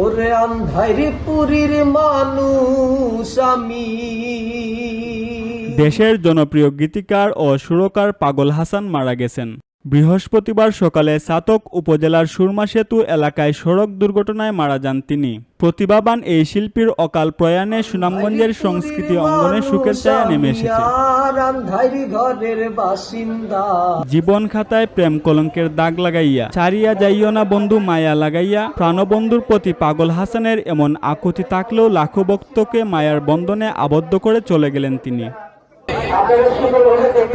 ওরে আন্ধারি পুরীর মানুষ আমি। দেশের জনপ্রিয় গীতিকার ও সুরকার পাগল হাসান মারা গেছেন। বৃহস্পতিবার সকালে ছাতক উপজেলার সুরমা সেতু এলাকায় সড়ক দুর্ঘটনায় মারা যান তিনি। প্রতিভাবান এই শিল্পীর অকাল প্রয়াণে সুনামগঞ্জের সংস্কৃতি অঙ্গনে শোকের ছায়া নেমে এসেছে। জীবন খাতায় প্রেম কলঙ্কের দাগ লাগাইয়া ছাড়িয়া যাইও না বন্ধু মায়া লাগাইয়া প্রাণবন্ধুর প্রতি পাগল হাসানের এমন আকুতি থাকলেও লাখো ভক্তকে মায়ার বন্ধনে আবদ্ধ করে চলে গেলেন তিনি।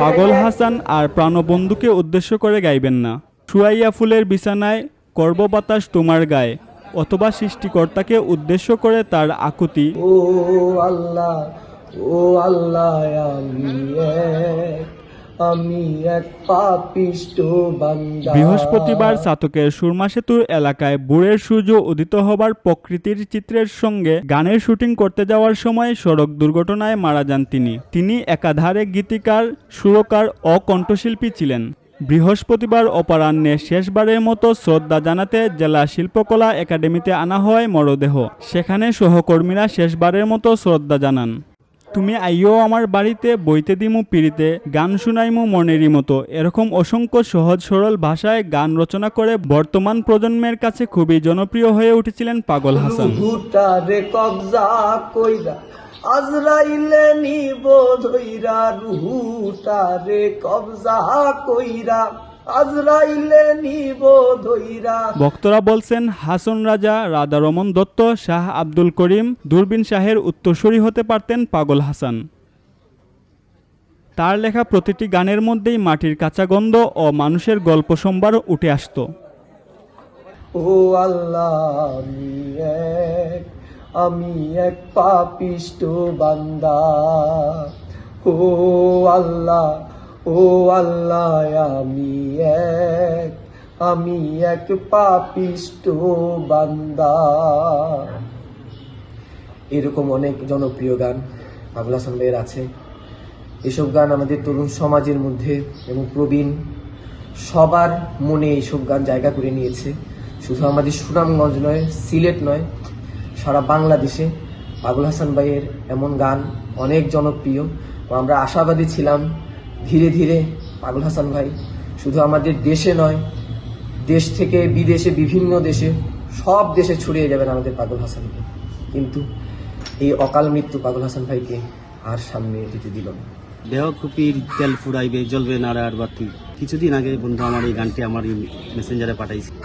পাগল হাসান আর প্রাণবন্ধুকে উদ্দেশ্য করে গাইবেন না শুয়াইয়া ফুলের বিছানায় করব বাতাস তোমার গায়ে, অথবা সৃষ্টিকর্তাকে উদ্দেশ্য করে তার আকুতি। ও আল্লাহ, ও আল্লাহ, আমি এক পাপিষ্ঠ বান্দা। বৃহস্পতিবার ছাতকের সুরমা সেতুর এলাকায় ভোরের সূর্য উদিত হবার প্রকৃতির চিত্রের সঙ্গে গানের শুটিং করতে যাওয়ার সময় সড়ক দুর্ঘটনায় মারা যান তিনি। তিনি একাধারে গীতিকার, সুরকার ও কণ্ঠশিল্পী ছিলেন। বৃহস্পতিবার অপরাহ্নে শেষবারের মতো শ্রদ্ধা জানাতে জেলা শিল্পকলা একাডেমিতে আনা হয় মরদেহ। সেখানে সহকর্মীরা শেষবারের মতো শ্রদ্ধা জানান। তুমি আইও আমার বাড়িতে, বইতে দিমু পিড়িতে, গান শুনাইমু মনেরই মতো, এরকম অসংখ্য সহজ সরল ভাষায় গান রচনা করে বর্তমান প্রজন্মের কাছে খুবই জনপ্রিয় হয়ে উঠেছিলেন পাগল হাসান। আজরাইলে নিব ধইরা রুহুটারে কবজা কইরা, আজরাইলে নিব ধইরা। ভক্তরা বলছেন হাসন রাজা, রাধা রমন দত্ত, শাহ আব্দুল করিম, দূরবীন শাহের উত্তরসূরি হতে পারতেন পাগল হাসান। তার লেখা প্রতিটি গানের মধ্যেই মাটির কাঁচা গন্ধ ও মানুষের গল্প সম্ভার উঠে আসত। ও আল্লাহ, আমি এক পাপিষ্ঠ বান্দা। ও আল্লাহ, ও আল্লাহ, আমি এক পাপিষ্ঠ বান্দা। এরকম অনেক জনপ্রিয় গান পাগল হাসান ভাইয়ের আছে। এসব গান আমাদের তরুণ সমাজের মধ্যে এবং প্রবীণ সবার মনে এইসব গান জায়গা করে নিয়েছে। শুধু আমাদের সুনামগঞ্জ নয়, সিলেট নয়, সারা বাংলাদেশে পাগল হাসান ভাইয়ের এমন গান অনেক জনপ্রিয়। আমরা আশাবাদী ছিলাম ধীরে ধীরে পাগল হাসান ভাই শুধু আমাদের দেশে নয়, দেশ থেকে বিদেশে, বিভিন্ন দেশে, সব দেশে ছড়িয়ে যাবেন আমাদের পাগল হাসান ভাই। কিন্তু এই অকাল মৃত্যু পাগল হাসান ভাইকে আর সামনে যেতে দিল না। দেহ কুপির তেল ফুরাইবে, জ্বলবে না আর বাতি। কিছুদিন আগে বন্ধু আমার এই গানটি আমার মেসেঞ্জারে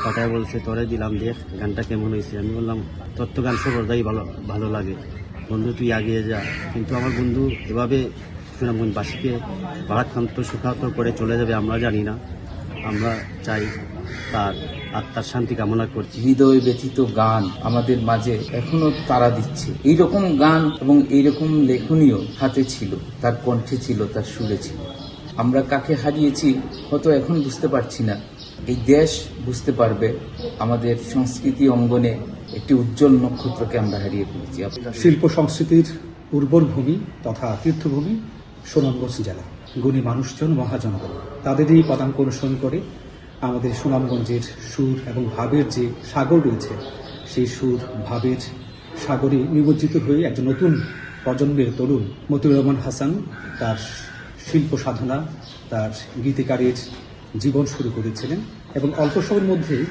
পাঠায় বলছে তোরে দিলাম, দেখ গানটা কেমন হয়েছে। আমি বললাম তোর তো গান সর্বদাই ভালো লাগে বন্ধু, তুই এগিয়ে যা। কিন্তু আমার বন্ধু এভাবে সুনামগঞ্জবাসীকে ভারাক্রান্ত সুখাহত করে চলে যাবে আমরা জানি না। আমরা চাই তার আত্মার শান্তি কামনা করছি। হৃদয় ব্যথিত গান আমাদের মাঝে এখনো তাড়া দিচ্ছে। এইরকম গান এবং এইরকম লেখনীয় হাতে ছিল, তার কণ্ঠে ছিল, তার সুরে ছিল। আমরা কাকে হারিয়েছি হয়তো এখন বুঝতে পারছি না, এই দেশ বুঝতে পারবে। আমাদের সংস্কৃতি অঙ্গনে একটি উজ্জ্বল নক্ষত্রকে আমরা হারিয়ে ফেলেছি। শিল্প সংস্কৃতির উর্বর ভূমি তথা তীর্থভূমি সুনামগঞ্জ জেলা, গুণী মানুষজন, মহাজনগণ, তাদেরই পদাঙ্ক অনুসরণ করে আমাদের সুনামগঞ্জের সুর এবং ভাবের যে সাগর রয়েছে, সেই সুর ভাবের সাগরে নিমজ্জিত হয়ে একজন নতুন প্রজন্মের তরুণ মতিউর রহমান হাসান তার শিল্প সাধনা, তার গীতিকারের জীবন শুরু করেছিলেন এবং অল্প সময়ের মধ্যেই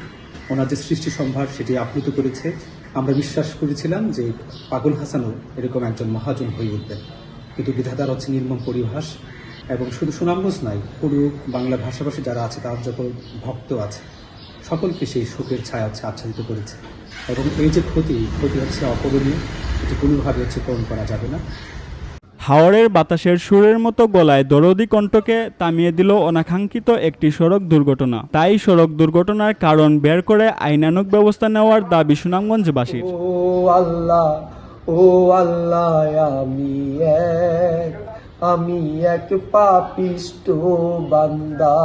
ওনার যে সৃষ্টি সম্ভার সেটি আপ্লুত করেছে। আমরা বিশ্বাস করেছিলাম যে পাগল হাসানও এরকম একজন মহাজন হয়ে উঠবেন, কিন্তু বিধাতার হচ্ছে নির্মম পরিভাষ। এবং শুধু সুনামগঞ্জ নয়, পুরো বাংলা ভাষাভাষী যারা আছে, তার যত ভক্ত আছে, সকলকে সেই শোকের ছায়া আচ্ছাদিত করেছে। এবং এই যে ক্ষতি হচ্ছে অপূরণীয়, এটি কোনোভাবে পূরণ করা যাবে না। হাওরের বাতাসের সুরের মতো গলায় দরদি কণ্ঠকে থামিয়ে দিল অনাকাঙ্ক্ষিত একটি সড়ক দুর্ঘটনা। তাই সড়ক দুর্ঘটনার কারণ বের করে আইনানুগ ব্যবস্থা নেওয়ার দাবি সুনামগঞ্জবাসীর। ও আল্লাহ, ও আল্লাহ, আমি এক পাপিষ্ঠ বান্দা।